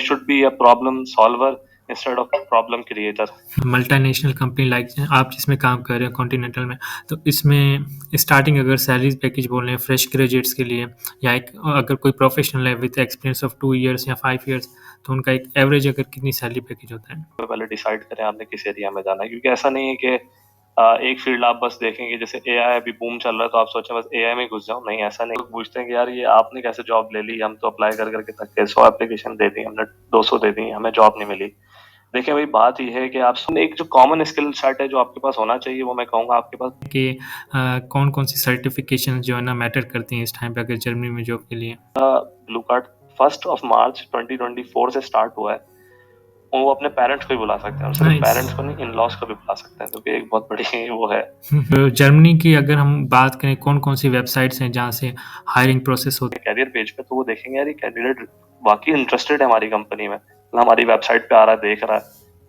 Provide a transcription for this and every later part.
should be a problem solver instead of problem creator. Multinational company like आप जिसमें काम कर रहे हो कॉन्टिनेंटल में, तो इसमें स्टार्टिंग अगर सैलरी पैकेज बोल रहे हैं फ्रेश ग्रेजुएट्स के लिए, या एक अगर कोई प्रोफेशनल है विद एक्सपीरियंस ऑफ 2 ईयर्स या 5 ईयर्स, तो उनका एक एवरेज अगर कितनी सैलरी पैकेज होता है? तो पहले डिसाइड करें आपने किस एरिया में जाना है, क्योंकि ऐसा नहीं है कि एक फील्ड आप बस देखेंगे, जैसे एआई अभी बूम चल रहा है तो आप सोचें बस एआई में घुस जाओ, नहीं ऐसा नहीं। लोग पूछते हैं कि यार ये आपने कैसे जॉब ले ली, हम तो अप्लाई कर करके थक गए, 100 एप्लीकेशन दे दी हमने, 200 दे दी, हमें जॉब नहीं मिली। देखिए भाई, बात ये है कि आप एक जो कॉमन स्किल सेट है जो आपके पास होना चाहिए, वो मैं कहूँगा आपके पास कि कौन कौन सी सर्टिफिकेशन जो है ना मैटर करती हैं इस टाइम पे अगर जर्मनी में जॉब के लिए? ब्लू कार्ड 1 मार्च 2024 से स्टार्ट हुआ है। वो अपने पेरेंट्स को भी बुला सकते हैं, और सिर्फ Nice. पेरेंट्स को नहीं, इन लॉज को भी बुला सकते हैं, क्योंकि एक बहुत बड़ी वो है। जर्मनी की अगर हम बात करें, कौन कौन सी वेबसाइट्स हैं जहाँ से हायरिंग प्रोसेस होती है? कैरियर पेज पे तो वो देखेंगे यार ये कैंडिडेट वाकई इंटरेस्टेड है हमारी कंपनी में, हमारी वेबसाइट पे आ रहा है, देख रहा है,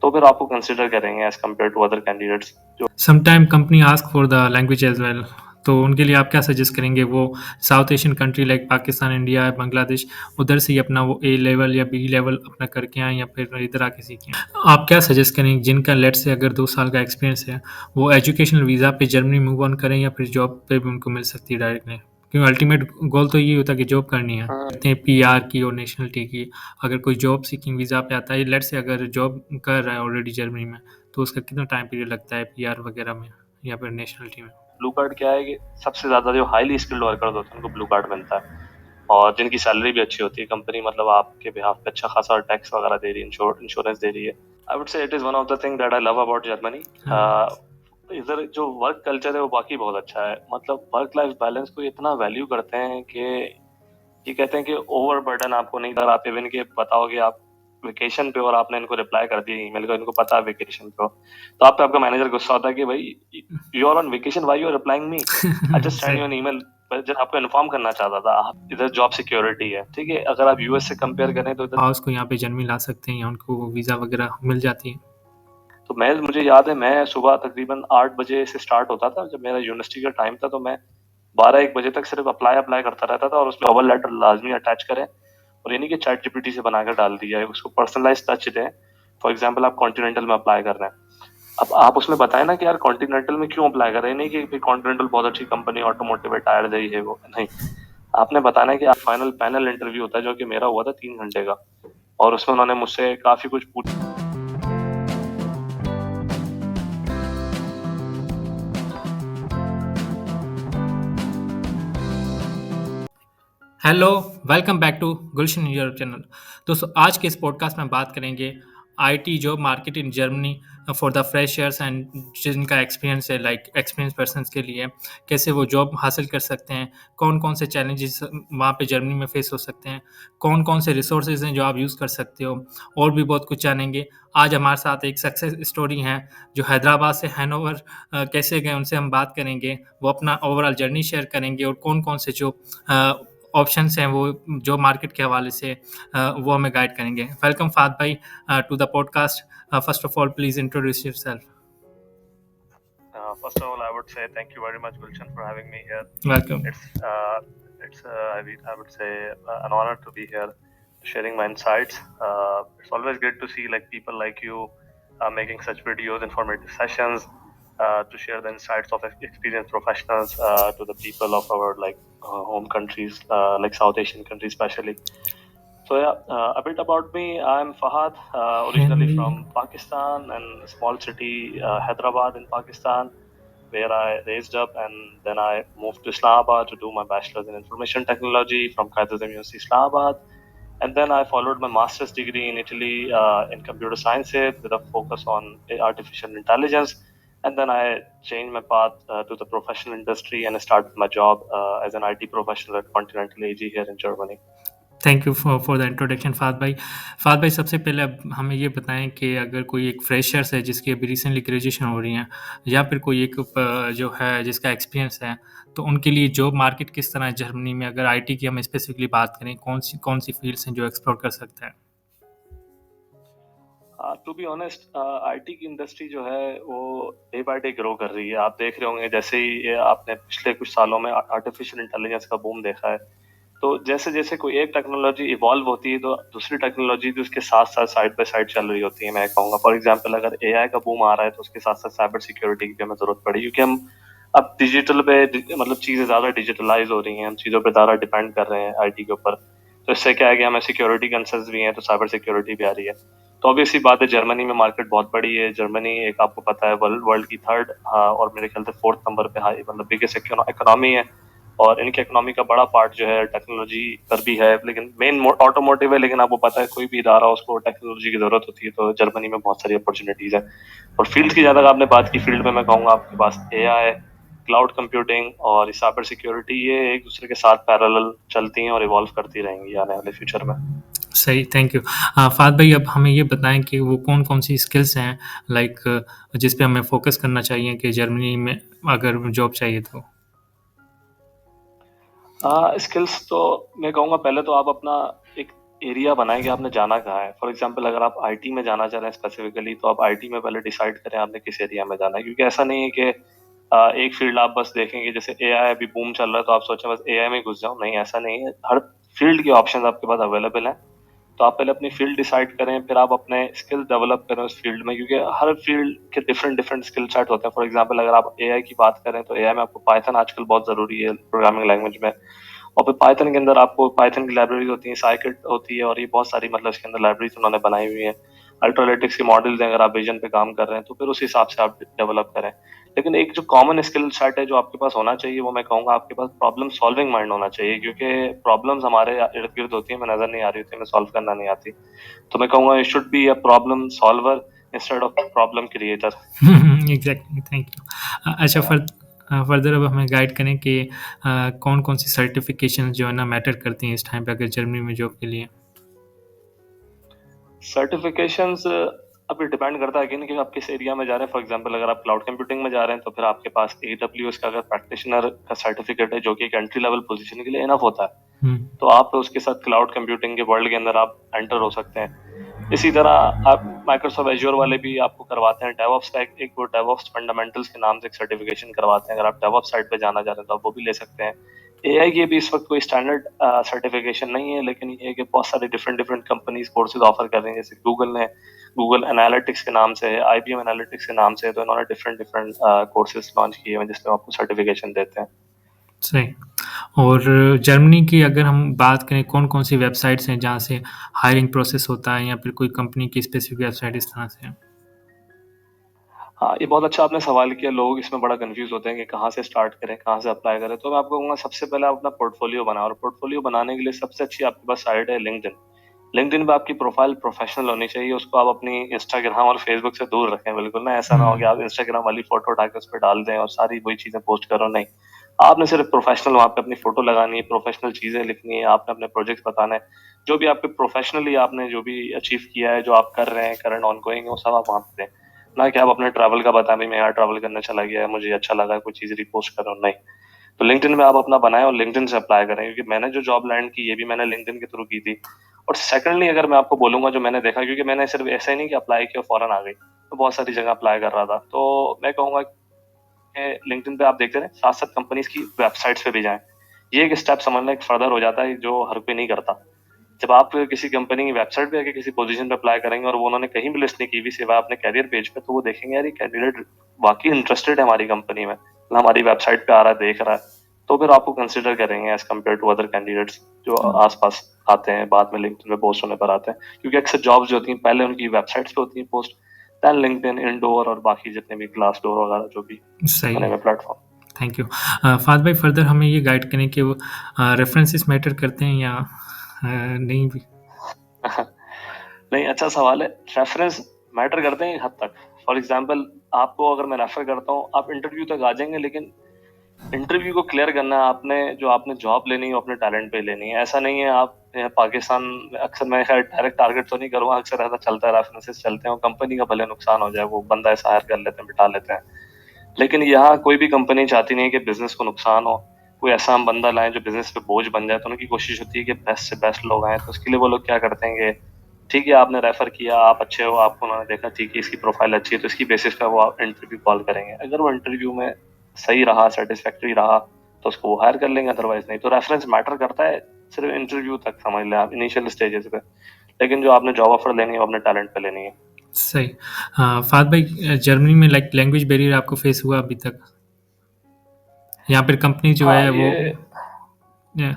तो फिर आपको कंसिडर करेंगे as compare to other candidates. जो sometime company ask for the language as well, तो उनके लिए आप क्या सजेस्ट करेंगे? वो South Asian country like Pakistan, India, Bangladesh, उधर से ही अपना वो ए लेवल या बी लेवल अपना करके आएँ, या फिर इधर आके सीखें? आप क्या सजेस्ट करेंगे जिनका लेट से अगर 2 साल का एक्सपीरियंस है, वो एजुकेशनल वीज़ा पे जर्मनी मूव ऑन करें, या फिर जॉब पे भी उनको मिल सकती है डायरेक्टली? क्योंकि अल्टीमेट गोल तो यही होता है कि जॉब करनी है। कहते हैं पीआर की और नेशनलिटी की, अगर कोई जॉब सीकिंग वीज़ा पे आता है, लेट्स से अगर जॉब कर रहा है ऑलरेडी जर्मनी में, तो उसका कितना टाइम पीरियड लगता है पीआर वगैरह में या फिर नेशनलिटी में? ब्लू कार्ड क्या है कि सबसे ज्यादा जो हाईली स्किल्ड वर्कर्स होते हैं उनको ब्लू कार्ड मिलता है, और जिनकी सैलरी भी अच्छी होती है, कंपनी मतलब आपके बिहाफ पे अच्छा खासा टैक्स वगैरह दे रही है, इंश्योरेंस दे रही है। I would say it is one of the thing that I love about Germany. इधर जो वर्क कल्चर है वो बाकी बहुत अच्छा है, मतलब वर्क लाइफ बैलेंस को इतना वैल्यू करते हैं कि ये कहते हैं कि ओवर बर्डन आपको नहीं। अगर आप इवन के बताओगे आप वेकेशन पे और आपने इनको रिप्लाई कर दिया ईमेल को, इनको पता है वेकेशन पे हो, तो आप पे आपका मैनेजर गुस्सा होता है कि भाई you are on vacation, why you are replying me, I just send you an email, जब आपको इन्फॉर्म करना चाहता था। आप इधर जॉब सिक्योरिटी है, ठीक है, अगर आप यूएस से कंपेयर करें तो इधर हाउस को यहाँ पे जर्मनी ला सकते हैं, या उनको वीज़ा वगैरह मिल जाती है? तो मैं, मुझे याद है मैं सुबह तकरीबन 8 बजे से स्टार्ट होता था जब मेरा यूनिवर्सिटी का टाइम था, तो मैं 12-1 बजे तक सिर्फ अप्लाई करता रहता था, और उसमें कवर लेटर लाजमी अटैच करें, और यानी कि चैट जीपीटी से बनाकर डाल दिया है, उसको पर्सनलाइज टच दें। फॉर एग्जांपल आप कॉन्टिनेंटल में अप्लाई कर रहे हैं, अब आप उसमें बताएं ना कि यार कॉन्टिनेंटल में क्यों अप्लाई कर रहे हैं, नहीं कि कॉन्टिनेंटल बहुत अच्छी कंपनी, ऑटोमोटिव टायर दे है, वो नहीं। आपने बताना है कि फाइनल पैनल इंटरव्यू होता है, जो कि मेरा हुआ था 3 घंटे का, और उसमें उन्होंने मुझसे काफी कुछ पूछा। Hello, welcome back to Gulshan YouTube channel. दोस्तों, आज के इस पॉडकास्ट में बात करेंगे IT job market in Germany for the freshers and जिनका एक्सपीरियंस है, लाइक एक्सपीरियंस पर्सन्स के लिए कैसे वो जॉब हासिल कर सकते हैं, कौन कौन से चैलेंजेस वहाँ पे जर्मनी में फेस हो सकते हैं, कौन कौन से रिसोर्सेज हैं जो आप यूज़ कर सकते हो, और भी बहुत कुछ जानेंगे। आज हमारे साथ एक सक्सेस स्टोरी है जो हैदराबाद से हैनोवर कैसे गए, उनसे हम बात करेंगे। वो अपना ओवरऑल जर्नी शेयर करेंगे, और कौन कौन से जो ऑप्शंस हैं वो जो मार्केट के हवाले से वो हमें गाइड करेंगे। वेलकम फाद भाई to the podcast. First of all please introduce yourself. First of all, I would say thank you very much, Gulshan, for having me here. Welcome. I would say an honor to be here, sharing my insights. It's always great to see like people like you making such videos, informative sessions, to share the insights of experienced professionals to the people of our home countries, like South Asian countries, especially. So yeah, a bit about me. I'm Fahad, originally from Pakistan and small city Hyderabad in Pakistan, where I raised up, and then I moved to Islamabad to do my bachelor's in information technology from Kaiser University Islamabad, and then I followed my master's degree in Italy in computer sciences with a focus on artificial intelligence, and then I changed my path to the professional industry and started my job as an IT professional at Continental AG here in Germany. Thank you for the introduction Fahd भाई। Fahd भाई, सबसे पहले अब हमें ये बताएं कि अगर कोई एक फ्रेशर्स है जिसकी अभी रिसेंटली ग्रेजुएशन हो रही है, या फिर कोई एक जो है जिसका एक्सपीरियंस है, तो उनके लिए जॉब मार्केट किस तरह है जर्मनी में? अगर आईटी की हम स्पेसिफिकली बात करें, कौन सी फील्ड्स हैं जो एक्सप्लोर कर सकते हैं? टू बी ऑनेस्ट, आईटी की इंडस्ट्री जो है वो डे बाय डे ग्रो कर रही है। आप देख रहे होंगे जैसे ही आपने पिछले कुछ सालों में आर्टिफिशियल इंटेलिजेंस का बूम देखा है, तो जैसे जैसे कोई एक टेक्नोलॉजी इवॉल्व होती है तो दूसरी टेक्नोलॉजी भी उसके साथ साथ साइड बाय साइड चल रही होती है। मैं कहूँगा फॉर एग्जांपल अगर एआई का बूम आ रहा है तो उसके साथ साथ साइबर सिक्योरिटी की भी हमें जरूरत पड़ी, क्योंकि हम अब डिजिटल पे मतलब चीजें ज्यादा डिजिटलाइज हो रही हैं, हम चीजों पे ज्यादा डिपेंड कर रहे हैं आईटी के ऊपर। तो इससे क्या है कि हमें सिक्योरिटी कंसर्न्स भी हैं, तो साइबर सिक्योरिटी भी आ रही है। तो ऑब्वियसली बात है, जर्मनी में मार्केट बहुत बड़ी है। जर्मनी एक आपको पता है वर्ल्ड की थर्ड और मेरे ख्याल से फोर्थ नंबर पे हाई मतलब बिगेस्ट इकोनॉमी है। और इनकी इकोनॉमी का बड़ा पार्ट जो है टेक्नोलॉजी पर भी है, लेकिन मेन ऑटोमोटिव है। लेकिन आपको पता है कोई भी इदारा उसको टेक्नोलॉजी की जरूरत होती है, तो जर्मनी में बहुत सारी अपॉर्चुनिटीज है। और फील्ड की ज्यादा आपने बात की, फील्ड में मैं कहूँगा आपके पास एआई, क्लाउड कंप्यूटिंग और साइबर सिक्योरिटी, ये एक दूसरे के साथ पैरेलल चलती हैं और इवॉल्व करती रहेंगी आने वाले फ्यूचर में। सही, थैंक यू। फ़ाद भाई, अब हमें ये बताएँ कि वो कौन-कौन सी स्किल्स हैं लाइक जिस पे हमें फ़ोकस करना चाहिए कि जर्मनी में अगर जॉब चाहिए तो? स्किल्स तो मैं कहूँगा पहले तो आप अपना एक एरिया बनाएं कि आपने जाना कहाँ है। फॉर एग्जांपल अगर आप आईटी में जाना चाह रहे हैं स्पेसिफिकली, तो आप आईटी में पहले डिसाइड करें आपने किस एरिया में जाना है, क्योंकि ऐसा नहीं है कि एक फील्ड आप बस देखेंगे। जैसे एआई अभी बूम चल रहा है तो आप सोचें बस एआई में घुस जाऊं, नहीं ऐसा नहीं है। हर फील्ड के ऑप्शन आपके पास अवेलेबल हैं। तो आप पहले अपनी फील्ड डिसाइड करें, फिर आप अपने स्किल डेवलप करें उस फील्ड में, क्योंकि हर फील्ड के डिफरेंट डिफरेंट स्किल सेट होते हैं। फॉर एग्जांपल अगर आप एआई की बात करें तो एआई में आपको पाइथन आजकल बहुत जरूरी है प्रोग्रामिंग लैंग्वेज में। और फिर पाइथन के अंदर आपको पाइथन की लाइब्रेरी होती है, साइकिट होती है, और ये बहुत सारी मतलब इसके अंदर लाइब्रेरीज उन्होंने बनाई हुई है। अल्ट्रालिटिक्स के मॉडल्स हैं, अगर आप विजन पे काम कर रहे हैं तो फिर उस हिसाब से आप डेवलप करें। लेकिन एक जो कॉमन स्किल सेट है जो आपके पास होना चाहिए, वो मैं कहूँगा आपके पास प्रॉब्लम सॉल्विंग माइंड होना चाहिए, क्योंकि प्रॉब्लम्स हमारे इर्द गिर्द होती है, हमें नजर नहीं आ रही होती, हमें सॉल्व करना नहीं आती। तो मैं कहूँगा you should be a problem solver instead of problem creator. Exactly, thank you. अच्छा, फर्दर अब हमें गाइड करें कि कौन-कौन सी सर्टिफ़िकेशन जो है ना मैटर करती हैं इस टाइम पे अगर जर्मनी में जॉब के लिए? सर्टिफिकेशंस अभी डिपेंड करता है कि आप किस एरिया में जा रहे हैं। फॉर एग्जांपल अगर आप क्लाउड कंप्यूटिंग में जा रहे हैं तो फिर आपके पास AWS का अगर प्रैक्टिशनर का सर्टिफिकेट है, जो कि एक एंट्री लेवल पोजीशन के लिए इनफ होता है, हुँ, तो आप उसके साथ क्लाउड कंप्यूटिंग के वर्ल्ड के अंदर आप एंटर हो सकते हैं। इसी तरह आप माइक्रोसॉफ्ट एज्योर वाले भी आपको करवाते हैं डेवऑप्स का एक वो डेवऑप्स फंडामेंटल्स के नाम से एक सर्टिफिकेशन करवाते हैं। अगर आप डेवऑप्स साइड पे जाना चाह रहे हैं तो आप वो भी ले सकते हैं। एआई की भी इस वक्त कोई स्टैंडर्ड सर्टिफिकेशन नहीं है, लेकिन ये है कि बहुत सारी different different companies courses offer कर रही हैं। जैसे गूगल एनालिटिक्स के नाम से है, IBM एनालिटिक्स के नाम से है, तो इन्होंने डिफरेंट डिफरेंट कोर्सेज लॉन्च किए हैं जिसमें आपको सर्टिफिकेशन देते हैं। सही। और जर्मनी की अगर हम बात करें कौन-कौन सी वेबसाइट्स हैं जहाँ से हायरिंग प्रोसेस होता है या फिर कोई कंपनी की स्पेसिफिक वेबसाइट इस तरह से? हाँ, ये बहुत अच्छा आपने सवाल किया। लोग इसमें बड़ा कंफ्यूज होते हैं कि कहाँ से स्टार्ट करें, कहाँ से अप्लाई करें। तो मैं आपको कहूँगा सबसे पहले आप अपना पोर्टफोलियो बनाओ, और पोर्टफोलियो बनाने के लिए सबसे अच्छी आपके पास साइट है लिंक्डइन। लिंक्डइन पे आपकी प्रोफाइल प्रोफेशनल होनी चाहिए, उसको आप अपनी इंस्टाग्राम और फेसबुक से दूर रखें। बिल्कुल ना, ऐसा ना हो कि हुँ, आप इंस्टाग्राम वाली फोटो उठा के उस पर डाल दें और सारी वही चीजें पोस्ट करो। नहीं, आपने सिर्फ प्रोफेशनल वहाँ पे अपनी फोटो लगानी है, प्रोफेशनल चीजें लिखनी है, आपने अपने प्रोजेक्ट बताना है, जो भी आपके प्रोफेशनली आपने जो भी अचीव किया है, जो आप कर रहे हैं, करंट ऑनगोइंग है, वो सब आप वहाँ पे दें। ना कि आप अपने ट्रैवल का बताएं, भाई मैं यहाँ ट्रैवल करने चला गया, मुझे अच्छा लगा, कोई चीज रिपोस्ट करो। नहीं, तो लिंक्डइन में आप अपना बनाएं और लिंक्डइन से अप्लाई करें, क्योंकि मैंने जो जॉब लैंड की ये भी मैंने लिंक्डइन के थ्रू की थी। और सेकंडली अगर मैं आपको बोलूंगा जो मैंने देखा, क्योंकि मैंने सिर्फ ऐसा ही नहीं कि अप्लाई किया फौरन आ गई, तो बहुत सारी जगह अप्लाई कर रहा था, तो मैं कहूंगा कि लिंक्डइन पे आप देखते रहे, साथ साथ कंपनीज की वेबसाइट्स पे भी जाएं। ये एक स्टेप समझना एक फर्दर हो जाता है जो हर कोई नहीं करता। जब आप किसी कंपनी की वेबसाइट पे आके किसी पोजीशन पे अप्लाई करेंगे और वो उन्होंने कहीं भी लिस्ट नहीं की हुई सिवाय अपने कैरियर पेज पे, तो वो देखेंगे यार ये कैंडिडेट वाकई इंटरेस्टेड है हमारी कंपनी में, मतलब हमारी वेबसाइट पे आ रहा है, देख रहा है, तो फिर आपको कंसिडर करेंगे as compare to other candidates जो आसपास आते हैं, बाद में लिंक्डइन पे पोस्ट होने पर आते हैं। क्योंकि अक्सर जॉब्स जो होती हैं पहले उनकी वेबसाइट्स पे होती हैं पोस्ट, देन लिंक्डइन, इंडोर और बाकी जितने भी ग्लासडोर वगैरह जो भी सही बने है, हुए प्लेटफॉर्म। Thank you. फ़ाद भाई, फर्दर हमें ये गाइड करें कि वो रेफरेंसेस मैटर करते हैं या नहीं भी? नहीं, अच्छा सवाल है। रेफरेंस मैटर करते हैं एक हद तक। फॉर एग्जाम्पल आपको अगर मैं रेफर करता हूँ, आप इंटरव्यू तक आ जाएंगे, लेकिन इंटरव्यू को क्लियर करना है आपने, जो आपने जॉब लेनी है वो अपने टैलेंट पे लेनी है। ऐसा नहीं है आप पाकिस्तान अक्सर, मैं खैर डायरेक्ट टारगेट तो नहीं करूँगा, अक्सर ऐसा चलता है, रेफरेंसेस चलते हैं और कंपनी का भले नुकसान हो जाए, वो बंदा ऐसा हायर कर लेते हैं, बिठा लेते हैं। लेकिन यहाँ कोई भी कंपनी चाहती नहीं है कि बिजनेस को नुकसान हो। कोई ऐसा हम बंदा लाएं जो बिजनेस पे बोझ बन जाए, तो उनकी कोशिश होती है कि बेस्ट से बेस्ट लोग आए। तो उसके लिए वो लोग क्या करते हैं कि ठीक है आपने रेफर किया, आप अच्छे हो, आपको उन्होंने देखा ठीक है इसकी प्रोफाइल अच्छी है, तो इसकी बेसिस पे वो आप इंटरव्यू कॉल करेंगे। अगर वो इंटरव्यू में सही रहा, सेटिस्फैक्ट्री रहा, तो उसको वो हायर कर लेंगे, अदरवाइज नहीं। तो रेफरेंस मैटर करता है सिर्फ इंटरव्यू तक समझ लें आप, इनिशियल स्टेजेस पे। लेकिन जो आपने जॉब ऑफर लेनी है वो अपने टैलेंट पे लेनी है। सही। हाँ, फात भाई, जर्मनी में लाइक लैंग्वेज बैरियर आपको फेस हुआ अभी तक? यहाँ पर कंपनी जो हाँ है वो ये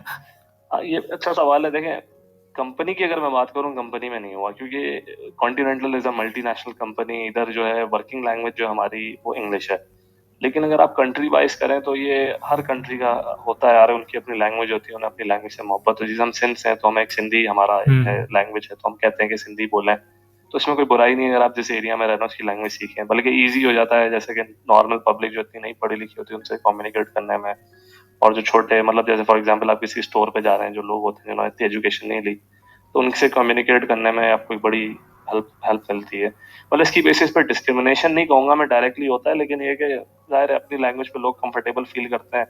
ये अच्छा सवाल है। देखें, कंपनी की अगर मैं बात करूं, कंपनी में नहीं हुआ, क्योंकि continental is a multinational company. इधर जो है वर्किंग लैंग्वेज जो हमारी वो इंग्लिश है। लेकिन अगर आप कंट्री वाइज करें तो ये हर कंट्री का होता है यार, उनकी अपनी लैंग्वेज होती है, उन्हें अपनी लैंग्वेज से मोहब्बत होती है। जैसे हम सिंध हैं तो हमें एक सिंधी हमारा एक है हम्म, लैंग्वेज है, तो हम कहते हैं कि सिंधी बोलें। तो इसमें कोई बुराई नहीं है अगर आप जिस एरिया में रहना उसकी लैंग्वेज सीखें, बल्कि ईजी हो जाता है। जैसे कि नॉर्मल पब्लिक जो इतनी नहीं पढ़ी लिखी होती उनसे कम्युनिकेट करने में, और जो छोटे मतलब जैसे फॉर एग्जांपल आप किसी स्टोर पे जा रहे हैं, जो लोग होते हैं जिन्होंने इतनी एजुकेशन नहीं ली, तो उनसे कम्युनिकेट करने में आपको एक बड़ी हेल्प हेल्प मिलती है। मतलब इसकी बेसिस पे डिस्क्रिमिनेशन नहीं कहूंगा मैं डायरेक्टली होता है, लेकिन ये कि जाहिर है अपनी लैंग्वेज पे लोग कंफर्टेबल फील करते हैं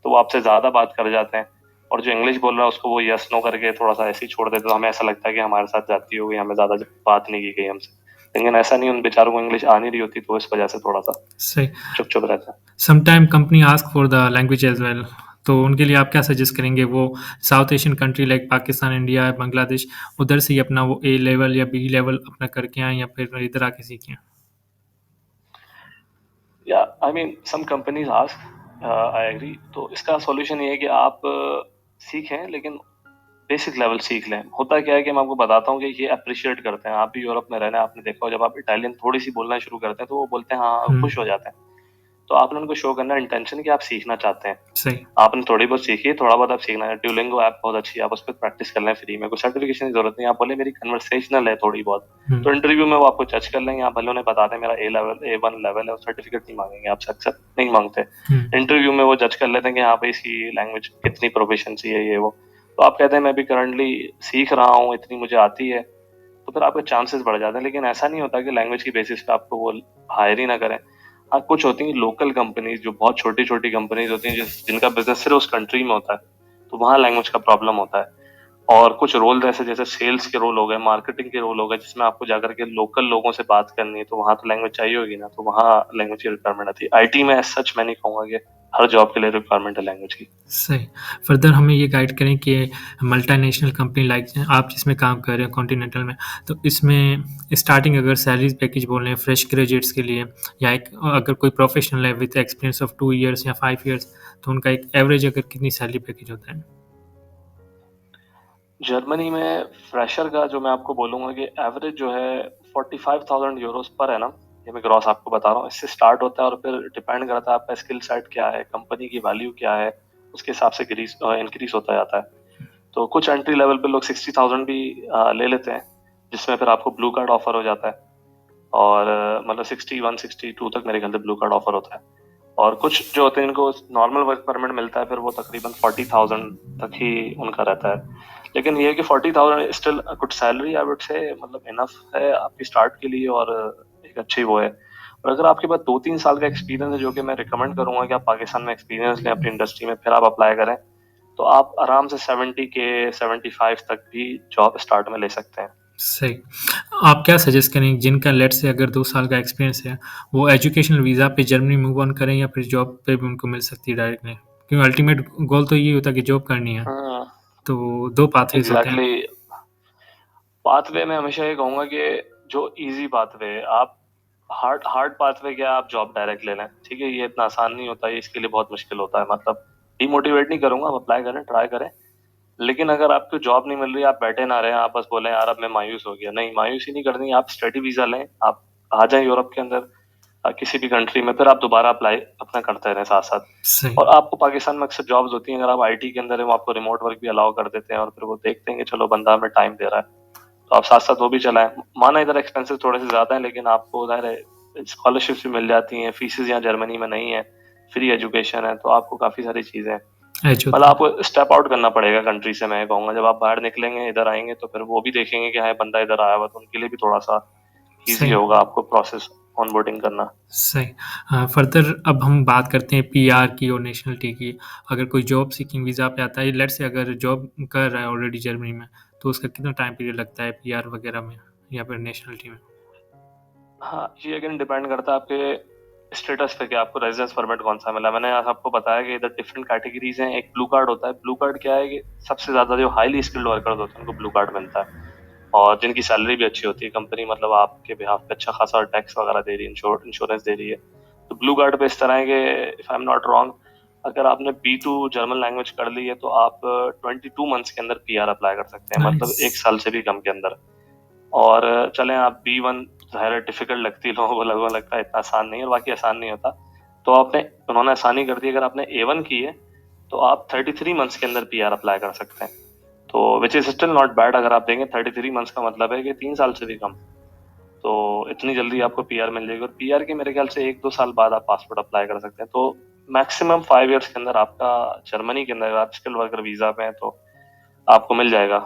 तो वो आपसे ज्यादा बात कर जाते हैं। और जो इंग्लिश बोल रहा है उसको वो यस नो करके थोड़ा सा ऐसे ही छोड़ देते, तो हमें ऐसा लगता है कि हमारे साथ जाती होगी, हमें ज्यादा बात नहीं की गई हमसे। लेकिन ऐसा नहीं, उन बेचारों को इंग्लिश आ नहीं रही होती, तो इस वजह से थोड़ा सा सही। चुप चुप रहता है। Sometime company ask for the language as well, तो उनके लिए आप क्या सजेस्ट करेंगे? वो South Asian country like Pakistan, India, Bangladesh, उधर से ही अपना वो ए लेवल या बी लेवल अपना करके आए, या फिर इधर आके सीखें? या I mean some companies ask, I agree. तो इसका सॉल्यूशन ये है कि आप सीखें, लेकिन बेसिक लेवल सीख लें। होता क्या है कि मैं आपको बताता हूँ कि ये अप्रिशिएट करते हैं। आप भी यूरोप में रहना, आपने देखा हो, जब आप इटालियन थोड़ी सी बोलना शुरू करते हैं तो वो बोलते हैं हाँ हाँ, हम्म, खुश हो जाते हैं। तो आपने उनको शो करना इंटेंशन कि आप सीखना चाहते हैं। सही। आपने थोड़ी बहुत सीखी है, थोड़ा बहुत आप सीखना है। ड्यूलिंगो ऐप बहुत अच्छी है, आप उस पर प्रैक्टिस कर लें फ्री में, कोई सर्टिफिकेशन की जरूरत नहीं। आप बोले मेरी कन्वर्सेशनल है थोड़ी बहुत, हम्म, तो इंटरव्यू में वो आपको जज कर लेंगे। आप भले उन्हें बता दें मेरा A लेवल A1 लेवल है, और सर्टिफिकेट नहीं मांगेंगे आपसे, अक्सर नहीं मांगते। हम्म, इंटरव्यू में वो जज कर लेते हैं कि हाँ भाई इसकी लैंग्वेज कितनी प्रोफिशिएंसी है, ये वो। तो आप कहते हैं मैं भी करंटली सीख रहा हूँ, इतनी मुझे आती है, तो फिर आपके चांसेस बढ़ जाते हैं। लेकिन ऐसा नहीं होता कि लैंग्वेज की बेसिस पे आपको वो हायर ही ना करें। हाँ, कुछ होती हैं लोकल कंपनीज जो बहुत छोटी छोटी कंपनीज होती हैं, जिनका बिजनेस सिर्फ उस कंट्री में होता है, तो वहाँ लैंग्वेज का प्रॉब्लम होता है। और कुछ रोल ऐसे जैसे सेल्स के रोल हो गए, मार्केटिंग के रोल हो गए, जिसमें आपको जाकर के लोकल लोगों से बात करनी है, तो वहाँ तो लैंग्वेज चाहिए होगी ना, तो वहाँ लैंग्वेज की रिक्वायरमेंट आती है। आईटी में सच मैं नहीं कहूंगा कि हर जॉब के लिए रिक्वायरमेंट है लैंग्वेज की। सही। फर्दर हमें ये गाइड करें कि मल्टीनेशनल कंपनी लाइक आप जिसमें काम कर रहे हैं कॉन्टिनेंटल में, तो इसमें स्टार्टिंग अगर सैलरी पैकेज बोल रहे हैं फ्रेश ग्रेजुएट्स के लिए, या एक अगर कोई प्रोफेशनल है विद एक्सपीरियंस ऑफ 2 ईयर्स या 5 ईयर्स, तो उनका एक एवरेज अगर कितनी सैलरी पैकेज होता है? जर्मनी में फ्रेशर का जो मैं आपको बोलूंगा कि एवरेज जो है 45,000 यूरोस पर है ना, ये मैं ग्रॉस आपको बता रहा हूँ, इससे स्टार्ट होता है। और फिर डिपेंड करता है आपका स्किल सेट क्या है, कंपनी की वैल्यू क्या है, उसके हिसाब से इंक्रीज होता जाता है। तो कुछ एंट्री लेवल पे लोग 60,000 भी ले लेते हैं, जिसमें फिर आपको ब्लू कार्ड ऑफर हो जाता है। और मतलब 61 62 तक मेरे ख्याल से ब्लू कार्ड ऑफर होता है। और कुछ जो होते हैं इनको नॉर्मल वर्क परमिट मिलता है, फिर वो तकरीबन 40,000 तक ही उनका रहता है। लेकिन ये है कि 40,000 still good salary, I would say, मतलब इनफ है आपकी स्टार्ट के लिए, और एक अच्छी वो है। और अगर आपके पास 2 3 साल का एक्सपीरियंस है, जो कि मैं रिकमेंड करूंगा कि आप पाकिस्तान में एक्सपीरियंस लें अपनी इंडस्ट्री में, फिर आप अप्लाई करें, तो आप आराम से 70K 75 तक भी जॉब स्टार्ट में ले सकते हैं। सही। आप क्या सजेस्ट करेंगे जिनका लेट से अगर 2 साल का एक्सपीरियंस है, वो एजुकेशनल वीज़ा पे जर्मनी मूव ऑन करें, या फिर जॉब पे भी उनको मिल सकती है डायरेक्टली? क्योंकि अल्टीमेट गोल तो यही होता है कि जॉब करनी है। हाँ, तो 2 पाथवेज़ होते हैं। एग्जैक्टली। पाथवे में हमेशा ये कहूंगा कि जो इजी पाथवे है, आप हार्ड हार्ड पाथवे क्या, आप जॉब डायरेक्ट ले लें, ठीक है। ये इतना आसान नहीं होता, ये इसके लिए बहुत मुश्किल होता है। मतलब डिमोटिवेट नहीं करूंगा, आप अप्लाई करें, ट्राई करें। लेकिन अगर आपको जॉब नहीं मिल रही, आप बैठे ना रहे, आप बस बोले यार अब मैं मायूस हो गया, नहीं, मायूसी नहीं करनी। आप स्टडी वीजा लें, आप आ जाएं यूरोप के अंदर, किसी भी कंट्री में, फिर आप दोबारा अप्लाई अपना करते रहें साथ साथ। सही। और आपको पाकिस्तान में अक्सर जॉब्स होती हैं, अगर आप आईटी के अंदर है, वो आपको रिमोट वर्क भी अलाउ कर देते हैं, और फिर वो देखते हैं कि चलो बंदा हमें टाइम दे रहा है, तो आप साथ साथ वो भी चलाएं। माना इधर एक्सपेंसेस थोड़े से ज्यादा हैं, लेकिन आपको उधर स्कॉलरशिप्स भी मिल जाती हैं, फीसेस यहाँ जर्मनी में नहीं है, फ्री एजुकेशन है, तो आपको काफी सारी चीजें हैं। एज मतलब होता है। आपको स्टेप आउट करना पड़ेगा कंट्री से, मैं कहूंगा। जब आप बाहर निकलेंगे, इधर आएंगे, तो फिर वो भी देखेंगे कि हाँ बंदा इधर आया हुआ, तो उनके लिए भी थोड़ा सा इजी सही। होगा आपको प्रोसेस ऑनबोर्डिंग करना। सही। फर्दर अब हम बात करते हैं पीआर की और नेशनलिटी की। अगर कोई जॉब सीकिंग वीज़ा पे आता है, लेट्स से अगर जॉब कर रहा है ऑलरेडी जर्मनी में, तो उसका कितना टाइम पीरियड लगता है पीआर वगैरह में या फिर नेशनलिटी में? हाँ, ये अगेन डिपेंड करता है आपके स्टेटस पे कि आपको रेजिडेंस परमिट कौन सा मिला। मैंने आपको बताया कि इधर डिफरेंट कैटेगरीज हैं। एक ब्लू कार्ड होता है। ब्लू कार्ड क्या है कि सबसे ज्यादा जो हाईली स्किल्ड वर्कर्स होते हैं उनको ब्लू कार्ड मिलता है, और जिनकी सैलरी भी अच्छी होती है। कंपनी मतलब आपके बिहाफ पे अच्छा खासा टैक्स वगैरह दे रही है, इंश्योरेंस दे रही है। तो ब्लू कार्ड पे इस तरह है कि if I am not wrong, अगर आपने B2 जर्मन लैंग्वेज कर ली है तो आप 22 मंथ्स के अंदर PR अप्लाई कर सकते हैं, मतलब नाइस। 1 साल से भी कम के अंदर। और चलें आप B1, ज़ाहिर है डिफिकल्ट लगती है लोगों को, लोगों को लगता है इतना आसान नहीं है, और बाकी आसान नहीं होता। तो उन्होंने आसानी कर दी। अगर आपने A1 की है तो आप 33 मंथ्स के अंदर PR अप्लाई कर सकते हैं। तो which is still not bad. अगर आप देंगे 33 मंथ्स का मतलब है कि 3 साल से भी कम। तो इतनी जल्दी आपको PR मिल जाएगी, और PR के मेरे ख्याल से 1-2 साल बाद आप पासपोर्ट अप्लाई कर सकते हैं। तो मैक्सिमम 5 years के अंदर आपका जर्मनी के अंदर, अगर आप स्किल्ड वर्कर वीजा पे हैं तो आपको मिल जाएगा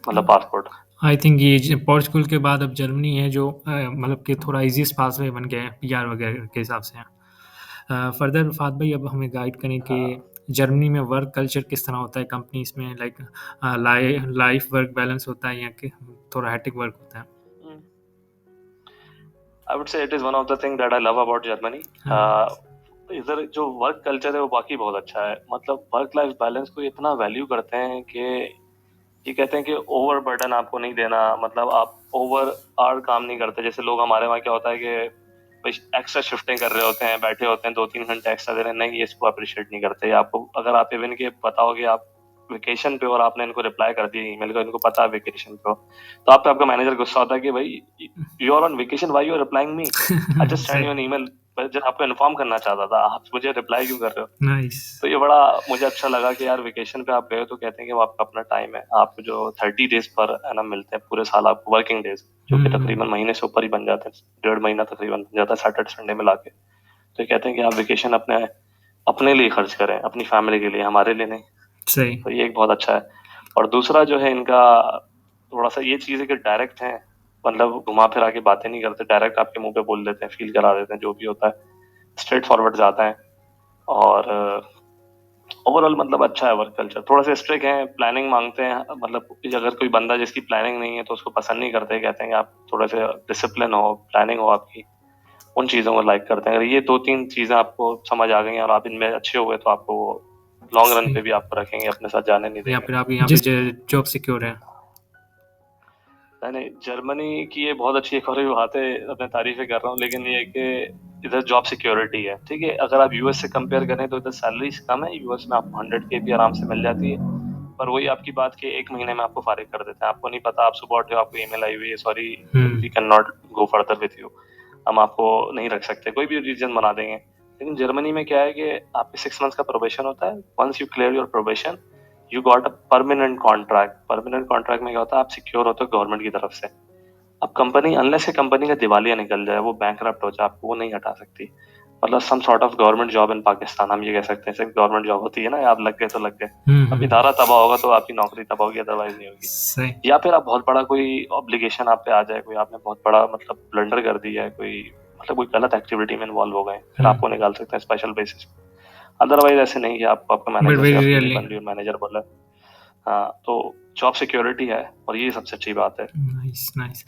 मतलब पासपोर्ट। आई थिंक ये पोर्चुगल के बाद अब जर्मनी है जो मतलब कि थोड़ा इजीएस्ट पासवे बन गया है पीआर वगैरह के हिसाब से। फर्दर फात भाई अब हमें गाइड करें कि हाँ। जर्मनी में वर्क कल्चर किस तरह होता है कंपनीज में, लाइक लाइफ वर्क बैलेंस होता है या कि थोड़ा हैट्रिक वर्क होता है? I would say it is one of the thing that I love about Germany. इधर जो वर्क कल्चर है वो बाकी बहुत अच्छा है। मतलब वर्क लाइफ बैलेंस को इतना वैल्यू करते हैं कि ये कहते हैं कि ओवर बर्डन आपको नहीं देना। मतलब आप ओवर आवर काम नहीं करते। जैसे लोग हमारे वहाँ क्या होता है कि एक्स्ट्रा शिफ्टिंग कर रहे होते हैं, बैठे होते हैं 2-3 घंटे एक्स्ट्रा दे रहे हैं, नहीं, ये इसको अप्रिशिएट नहीं करते। आपको अगर आप इवन के बताओगे आप वेकेशन पे और आपने इनको रिप्लाई कर दिया ईमेल को, इनको पता है वेकेशन पे हो, तो आप पे आपका मैनेजर गुस्सा होता है कि भाई you are on vacation, why you are replying me, I just send सही। यू एन ईमेल, जब आपको इन्फॉर्म करना चाहता था, आप मुझे रिप्लाई क्यों कर रहे हो। नाइस। तो ये बड़ा मुझे अच्छा लगा कि यार वेकेशन पे आप गए हो तो कहते हैं कि वो आपका अपना टाइम है। आपको जो 30 days पर एनम मिलते हैं पूरे साल, आपको वर्किंग डेज, जो कि तकरीबन महीने से ऊपर ही बन जाते हैं, 1.5 महीना तकरीबन बन जाता है सैटरडे संडे मिला के। तो ये कहते हैं कि आप वेकेशन अपने अपने लिए खर्च करें, अपनी फैमिली के लिए, हमारे लिए नहीं। सही। तो ये एक बहुत अच्छा है। और दूसरा जो है इनका, थोड़ा सा ये चीज़ है कि डायरेक्ट है, मतलब घुमा फिरा के बातें नहीं करते, डायरेक्ट आपके मुंह पे बोल देते हैं, फील करा देते हैं जो भी होता है, स्ट्रेट फॉरवर्ड जाता है। और ओवरऑल मतलब अच्छा है वर्क कल्चर। थोड़ा सा स्ट्रिक्ट है, प्लानिंग मांगते हैं, मतलब अगर कोई बंदा जिसकी प्लानिंग नहीं है तो उसको पसंद नहीं करते, कहते हैं कि आप थोड़े से डिसिप्लिन हो, प्लानिंग हो आपकी, उन चीज़ों को लाइक करते हैं। अगर ये 2-3 चीज़ें आपको समझ आ गई हैं और आप इनमें अच्छे हो गए तो आपको लॉन्ग रन सही। पे भी आपको रखेंगे, अपने साथ जाने नहीं या देंगे। फिर आप यहाँ पे जॉब सिक्योर है? नहीं, जर्मनी की ये बहुत अच्छी, एक और भी बात है, अपने तारीफें कर रहा हूँ, लेकिन ये है कि इधर जॉब सिक्योरिटी है। ठीक है, अगर आप यूएस से कंपेयर करें तो इधर सैलरीज कम है। यूएस में आपको 100K भी आराम से मिल जाती है, पर वही आपकी बात कि 1 महीने में आपको फारिग कर देते हैं। आपको नहीं पता, आप सुबह उठे हो, आपको ईमेल आई हुई है, sorry we can not go further with you, हम आपको नहीं रख सकते, कोई भी रीजन बना देंगे। लेकिन जर्मनी में क्या है कि आपके 6 मंथ्स का प्रोबेशन होता है। Once you clear your probation, you got a permanent contract. Permanent contract में क्या होता है, आप सिक्योर होते हो गवर्नमेंट की तरफ से। अब कंपनी, अनलेस के कंपनी का दिवालिया निकल जाए, वो बैंकरप्ट हो जाए, आपको वो नहीं हटा सकती। मतलब some sort of government job in Pakistan, हम ये कह सकते हैं, सिर्फ गवर्नमेंट जॉब होती है ना, आप लग गए तो लग गए। अब इदारा तबाह होगा तो आपकी नौकरी तबाह होगी, अदरवाइज नहीं होगी। सही। या फिर आप बहुत बड़ा कोई ऑब्लिगेशन आप पे आ जाए, कोई आपने बहुत बड़ा मतलब ब्लंडर कर दिया है, कोई मतलब कोई गलत एक्टिविटी में इन्वॉल्व हो गए, फिर आपको निकाल सकते हैं स्पेशल बेसिस। अदरवाइज ऐसे नहीं कि आपको आपका बट मैनेजर से वेरी आपकी नहीं रियरली। बन रही और मैनेजर बोला। हाँ, तो जॉब सिक्योरिटी है, और ये सबसे अच्छी बात है। Nice nice.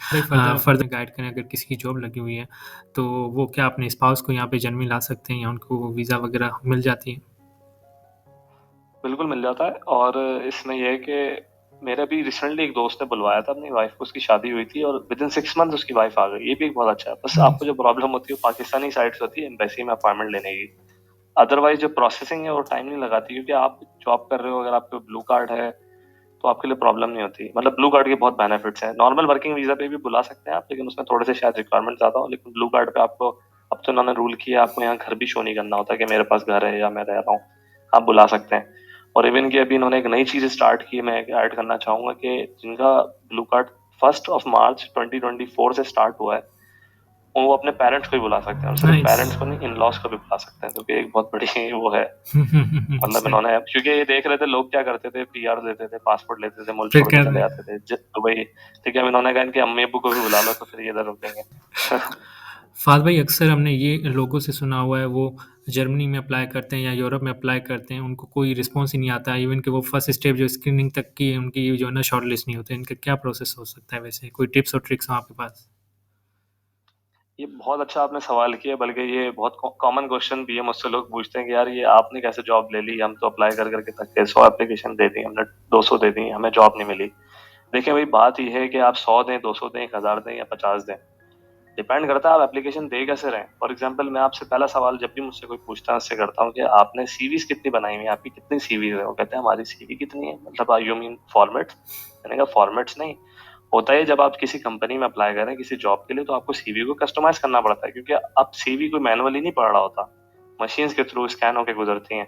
फर्दर गाइड करें, अगर किसी की जॉब लगी हुई है तो वो क्या अपने स्पाउस को यहाँ पे जर्मनी ला सकते हैं या उनको वीज़ा वगैरह मिल जाती है? बिल्कुल मिल जाता है। और इसमें यह है कि मेरे भी रिसेंटली एक दोस्त ने बुलवाया था अपनी वाइफ को, उसकी शादी हुई थी और विद इन 6 मंथ उसकी वाइफ आ गई। ये भी एक बहुत अच्छा है। बस आपको जो प्रॉब्लम होती है वो पाकिस्तानी साइड से होती है, एम्बेसी में अपॉइंटमेंट लेने की। अदरवाइज जो प्रोसेसिंग है वो टाइम नहीं लगाती, क्योंकि आप जॉब कर रहे हो, अगर आपको ब्लू कार्ड है तो आपके लिए प्रॉब्लम नहीं होती। मतलब ब्लू कार्ड के बहुत बेनिफिट्स हैं। नॉर्मल वर्किंग वीजा पे भी बुला सकते हैं आप, लेकिन उसमें थोड़े से शायद रिक्वायरमेंट ज्यादा हो। लेकिन ब्लू कार्ड पे आपको, अब तो उन्होंने रूल किया, आपको यहाँ घर भी शो नहीं करना होता कि मेरे पास घर है या मैं रह रहा हूँ, आप बुला सकते हैं। और इवन की अभी इन्होंने एक नई चीज स्टार्ट की, मैं ऐड करना चाहूंगा कि जिनका ब्लू कार्ड 1 मार्च 2024 से स्टार्ट हुआ है, वो अपने पेरेंट्स को भी बुला सकते हैं, और सिर्फ नाइस। पेरेंट्स को नहीं, इन लॉज को भी बुला सकते हैं, जो कि एक बहुत बड़ी वो है। मतलब सही। इन्होंने, क्योंकि ये देख रहे थे लोग क्या करते थे, PR लेते थे, पासपोर्ट लेते थे, मुल्क फिर छोड़ के कर चले रहे। जाते थे दुबई। ठीक है, अब इन्होंने कहा इनके अम्मी अब्बू को भी बुला लो, तो फिर ये इधर रुकेंगे। फाद भाई अक्सर हमने ये लोगों से सुना हुआ है, वो जर्मनी में अप्लाई करते हैं या यूरोप में अप्लाई करते हैं, उनको कोई रिस्पॉन्स ही नहीं आता है, इवन कि वो फर्स्ट स्टेप जो स्क्रीनिंग तक की है उनकी जो है ना शॉर्ट लिस्ट नहीं होते। इनका क्या प्रोसेस हो सकता है? वैसे कोई टिप्स और ट्रिक्स हो आपके पास? ये बहुत अच्छा आपने सवाल किया, बल्कि ये बहुत कॉमन क्वेश्चन भी है, मुझसे लोग पूछते हैं कि यार ये आपने कैसे जॉब ले ली, हम तो अप्लाई कर करके थक गए, 100 एप्लीकेशन दे दी हमने, 200 दे दी, हमें जॉब नहीं मिली। देखिए भाई, बात ये है कि आप 100 दें, 200 दें, 1000 दें या 50 दें, डिपेंड करता है आप एप्लीकेशन दे कैसे रहे हैं। फॉर एग्जाम्पल, मैं आपसे पहला सवाल जब भी मुझसे कोई पूछता है उससे करता हूँ कि आपने सीवीज कितनी बनाई हुई है, आपकी कितनी सीवीज है? वो कहते हैं हमारी सीवी कितनी है, मतलब यू मीन फॉर्मेट्स? मैंने कहा फॉर्मेट्स नहीं होता है, जब आप किसी कंपनी में अप्लाई करें किसी जॉब के लिए तो आपको सीवी को कस्टमाइज करना पड़ता है, क्योंकि आप सीवी को मैनुअली नहीं पढ़ रहा होता, मशीन्स के थ्रू स्कैन होकर गुजरती हैं।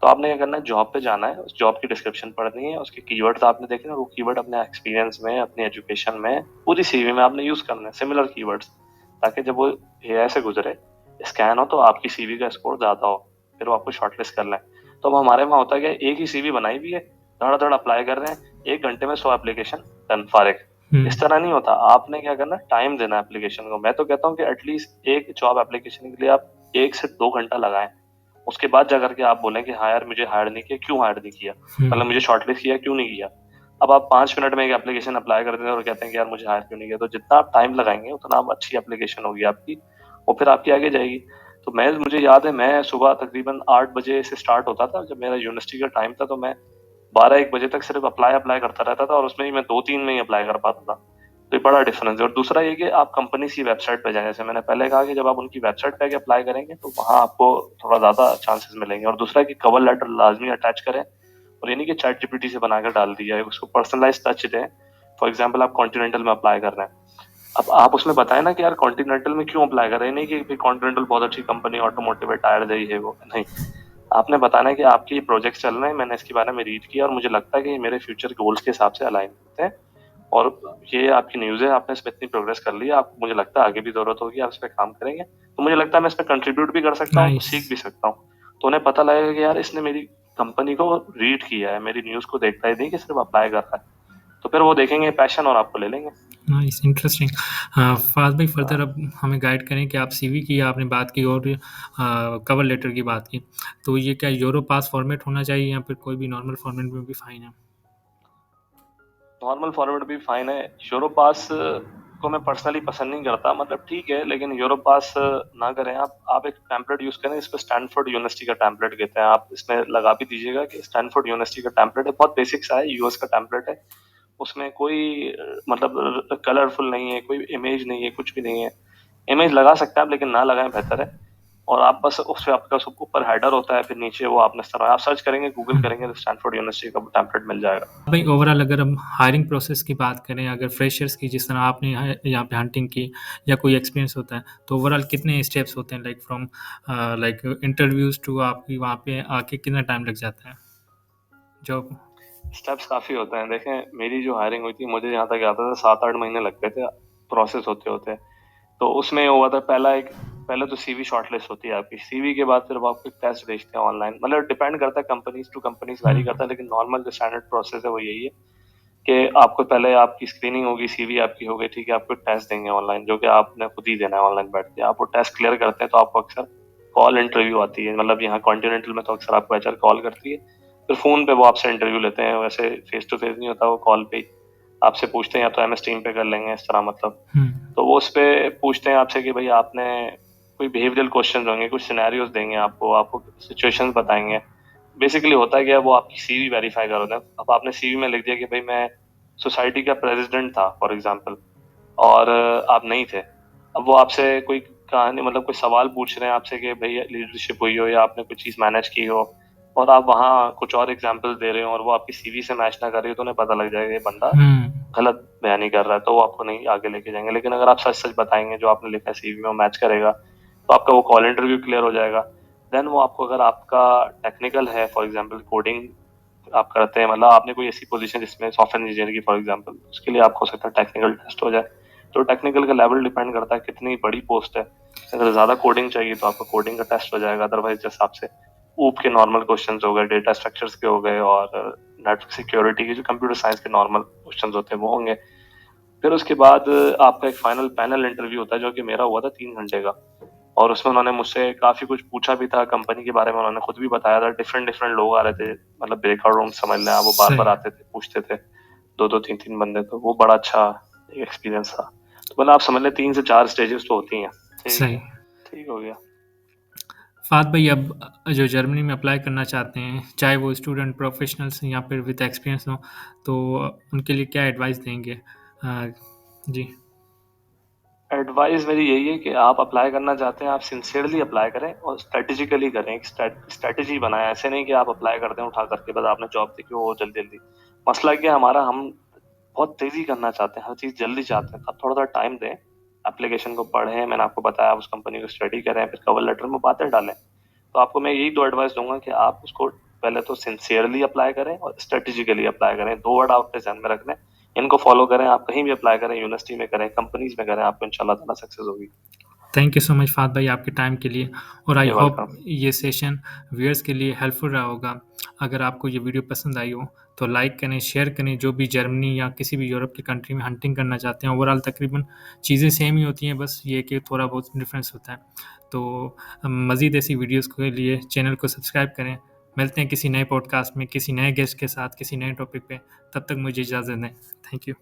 तो आपने क्या करना है, जॉब पे जाना है, उस जॉब की डिस्क्रिप्शन पढ़नी है, उसके कीवर्ड्स आपने देखे ना, वो कीवर्ड अपने एक्सपीरियंस में, अपनी एजुकेशन में, पूरी सीवी में आपने यूज करना है सिमिलर कीवर्ड्स, ताकि जब वो एआई से गुजरे, स्कैन हो, तो आपकी सीवी का स्कोर ज्यादा हो, फिर वो आपको शॉर्टलिस्ट कर लें। तो अब हमारे वहाँ होता है कि एक ही सीवी बनाई भी है, धड़ धड़ अप्लाई कर रहे हैं, 1 घंटे में 100 एप्लीकेशन डन, फारिग। इस तरह नहीं होता, आपने क्या करना, टाइम देना एप्लीकेशन को। मैं तो कहता हूँ कि एटलीस्ट एक जॉब एप्लीकेशन के लिए आप 1 से 2 घंटा लगाएं, उसके बाद जाकर के आप बोलें कि हाँ यार मुझे हायर नहीं किया, क्यों हायर नहीं किया, मतलब मुझे शॉर्टलिस्ट किया क्यों नहीं किया। अब आप 5 मिनट में एक एप्लीकेशन अप्लाई कर देते हैं और कहते हैं कि यार मुझे हायर क्यों नहीं किया, तो जितना आप टाइम लगाएंगे उतना आप अच्छी एप्लीकेशन होगी आपकी, और फिर आपकी आगे जाएगी। तो मुझे याद है, मैं सुबह तकरीबन 8 बजे से स्टार्ट होता था, जब मेरा यूनिवर्सिटी का टाइम था, तो मैं 12-1 बजे तक सिर्फ अप्लाई अप्लाई करता रहता था, और उसमें ही मैं 2-3 में ही अप्लाई कर पाता था। तो ये बड़ा डिफरेंस है। और दूसरा ये कि आप कंपनी की वेबसाइट पे जाएं, जैसे मैंने पहले कहा कि जब आप उनकी वेबसाइट पे अप्लाई करेंगे तो वहाँ आपको थोड़ा ज्यादा चांसेस मिलेंगे। और दूसरा कि कवर लेटर लाजमी अटैच करें, और ये नहीं कि चैट जीपीटी से बनाकर डाल दिया है, उसको पर्सनलाइज टच दें। फॉर एग्जाम्पल, आप कॉन्टिनेंटल में अप्लाई कर रहे हैं, अब आप उसमें बताएं ना कि यार कॉन्टिनेंटल में क्यों अप्लाई कर रहे हैं, नहीं कि कॉन्टिनेंटल बहुत अच्छी कंपनी, ऑटोमोटिव है, टायर दे, है वो नहीं। आपने बताना है कि आपके ये प्रोजेक्ट चल रहे हैं, मैंने इसके बारे में रीड किया और मुझे लगता है कि ये मेरे फ्यूचर गोल्स के हिसाब से अलाइन होते हैं, और ये आपकी न्यूज़ है, आपने इसमें इतनी प्रोग्रेस कर ली है, आप, मुझे लगता है आगे भी जरूरत होगी, आप इस पर काम करेंगे, तो मुझे लगता है मैं इसमें कंट्रीब्यूट भी कर सकता हूँ, नाइस। सीख भी सकता हूँ। तो उन्हें पता लगेगा कि यार इसने मेरी कंपनी को रीड किया है, मेरी न्यूज़ को देखता ही नहीं कि सिर्फ अप्लाई कर रहा है, तो फिर वो देखेंगे पैशन और आपको ले लेंगे। Nice, interesting. फाज भाई, फर्दर अब हमें गाइड करें कि आप सीवी की आपने बात की और कवर लेटर की बात की, तो ये क्या यूरो पास फॉर्मेट होना चाहिए या फिर कोई भी नॉर्मल फॉर्मेट में भी फाइन है? नॉर्मल फॉर्मेट भी फाइन है। यूरो पास को मैं पर्सनली पसंद नहीं करता, मतलब ठीक है, लेकिन यूरो पास ना करें आप एक टेम्पलेट यूज करें, इस पर स्टैनफोर्ड यूनिवर्सिटी का टेम्पलेट कहते हैं, आप इसमें लगा भी दीजिएगा कि स्टैनफोर्ड यूनिवर्सिटी का टेम्पलेट है, बहुत बेसिक सा है, यूएस का टेम्पलेट है, उसमें कोई मतलब कलरफुल नहीं है, कोई इमेज नहीं है, कुछ भी नहीं है। इमेज लगा सकते हैं आप, लेकिन ना लगाएं, बेहतर है। और आप बस उससे, आपका सब ऊपर हेडर होता है, फिर नीचे वो आपने इस तरह आप सर्च करेंगे, गूगल करेंगे, तो स्टैनफोर्ड यूनिवर्सिटी का टेम्पलेट मिल जाएगा। भाई, ओवरऑल अगर हम हायरिंग प्रोसेस की बात करें, अगर फ्रेशर्स की जिस तरह आपने यहाँ पे हंटिंग की या कोई एक्सपीरियंस होता है, तो ओवरऑल कितने स्टेप्स होते हैं, like from like interviews to आपकी वहाँ पे आके कितना टाइम लग जाता है जॉब? स्टेप्स काफी होते हैं। देखें, मेरी जो हायरिंग हुई थी, मुझे यहाँ तक आता था 7-8 महीने लग गए थे प्रोसेस होते होते। तो उसमें हुआ था, पहले तो सीवी शॉर्टलिस्ट होती है आपकी, सीवी के बाद फिर वो आपको टेस्ट भेजते हैं ऑनलाइन, मतलब डिपेंड करता है, कंपनीज टू कंपनीज वैरी करता है, लेकिन नॉर्मल जो स्टैंडर्ड प्रोसेस है वो यही है कि आपको पहले आपकी स्क्रीनिंग होगी, सीवी आपकी हो गई, ठीक है, आपको टेस्ट देंगे ऑनलाइन, जो कि आपने खुद ही देना है ऑनलाइन बैठ के। आप वो टेस्ट क्लियर करते हैं तो आपको अक्सर कॉल इंटरव्यू आती है, मतलब यहाँ कॉन्टिनेंटल में तो अक्सर आपको एचआर कॉल करती है, फिर फोन पे वो आपसे इंटरव्यू लेते हैं, वैसे फेस टू फेस नहीं होता, वो कॉल पे ही आपसे पूछते हैं, या तो एमएस टीम पे कर लेंगे इस तरह, मतलब। तो वो उस पे पूछते हैं आपसे कि भाई आपने कोई बिहेवियरल क्वेश्चन होंगे, कुछ सिनेरियोज देंगे आपको सिचुएशंस बताएंगे। बेसिकली होता है क्या, वो आपकी सीवी वेरीफाई कर रहे हैं। अब आपने सीवी में लिख दिया कि भाई मैं सोसाइटी का प्रेसिडेंट था फॉर एग्जांपल, और आप नहीं थे। अब वो आपसे कोई कहानी, मतलब कोई सवाल पूछ रहे हैं आपसे कि भाई लीडरशिप हुई हो या आपने कोई चीज मैनेज की हो, और आप वहाँ कुछ और एग्जांपल दे रहे हो और वो आपकी सीवी से मैच ना कर रही हो, तो उन्हें पता लग जाएगा ये बंदा गलत बयानी कर रहा है, तो वो आपको नहीं आगे लेके जाएंगे। लेकिन अगर आप सच सच बताएंगे, जो आपने लिखा है सीवी में मैच करेगा, तो आपका वो कॉल इंटरव्यू क्लियर हो जाएगा। देन वो आपको, अगर आपका टेक्निकल है, फॉर एग्जांपल कोडिंग आप करते हैं, मतलब आपने कोई ऐसी पोजीशन जिसमें सॉफ्टवेयर इंजीनियर की, फॉर एग्जांपल, उसके लिए आपको हो सकता है टेक्निकल टेस्ट हो जाए। तो टेक्निकल का लेवल डिपेंड करता है कितनी बड़ी पोस्ट है। अगर ज्यादा कोडिंग चाहिए तो आपको कोडिंग का टेस्ट हो जाएगा, अदरवाइज जैसे आपसे ऊप के नॉर्मल क्वेश्चंस हो गए, डेटा स्ट्रक्चर्स के हो गए, और नेटवर्क सिक्योरिटी के जो कंप्यूटर साइंस के नॉर्मल क्वेश्चंस होते हैं वो होंगे। फिर उसके बाद आपका एक फाइनल पैनल इंटरव्यू होता है, जो कि मेरा हुआ था 3 घंटे का, और उसमें उन्होंने मुझसे काफी कुछ पूछा भी था कंपनी के बारे में, उन्होंने खुद भी बताया था, डिफरेंट डिफरेंट लोग आ रहे थे, मतलब ब्रेकआउट रूम समझ लें आप, वो बार बार सही। आते थे, पूछते थे, 2-2 3-3 बंदे, तो वो बड़ा अच्छा एक्सपीरियंस था। तो मतलब आप समझ लें 3 से 4 स्टेजेस तो होती हैं। ठीक सही। है, ठीक हो गया। फ़ाद भाई, अब जो जर्मनी में अप्लाई करना चाहते हैं, चाहे वो स्टूडेंट, प्रोफ़ेशनल्स या फिर विद एक्सपीरियंस हों, तो उनके लिए क्या एडवाइस देंगे? जी। एडवाइस मेरी यही है कि आप अप्लाई करना चाहते हैं, आप सिंसियरली अप्लाई करें और स्ट्रेटेजिकली करें। एक स्ट्रेटेजी बनाएं, ऐसे नहीं कि आप अप्लाई करते हैं उठा करके, बस आपने जॉब देखी हो जल्दी जल्दी। मसला क्या है हमारा, हम बहुत तेजी करना चाहते हैं, हर चीज जल्दी चाहते हैं। आप थोड़ा सा टाइम दें, एप्लीकेशन को पढ़ें, मैंने आपको बताया, उस कंपनी को स्टडी करें, फिर कवर लेटर में बातें डालें। तो आपको मैं यही दो एडवाइस दूंगा कि आप उसको पहले तो सिंसियरली अप्लाई करें और स्ट्रेटेजिकली अप्लाई करें। दो वर्ड आप अपने ध्यान में रख लें, इनको फॉलो करें। आप कहीं भी अप्लाई करें, यूनिवर्सिटी में करें, कंपनीज में करें, आपको इंशाल्लाह ताला सक्सेस होगी। थैंक यू सो मच फ़ाद भाई आपके टाइम के लिए, और आई ये होप वेलकम। ये सेशन व्यूअर्स के लिए हेल्पफुल रहा होगा। अगर आपको ये वीडियो पसंद आई हो तो लाइक करें, शेयर करें। जो भी जर्मनी या किसी भी यूरोप की कंट्री में हंटिंग करना चाहते हैं, ओवरऑल तकरीबन चीज़ें सेम ही होती हैं, बस ये कि थोड़ा बहुत डिफरेंस होता है। तो मज़ीद ऐसी वीडियोज़ के लिए चैनल को सब्सक्राइब करें। मिलते हैं किसी नए पॉडकास्ट में, किसी नए गेस्ट के साथ, किसी नए टॉपिक पे। तब तक मुझे इजाज़त दें। Thank you.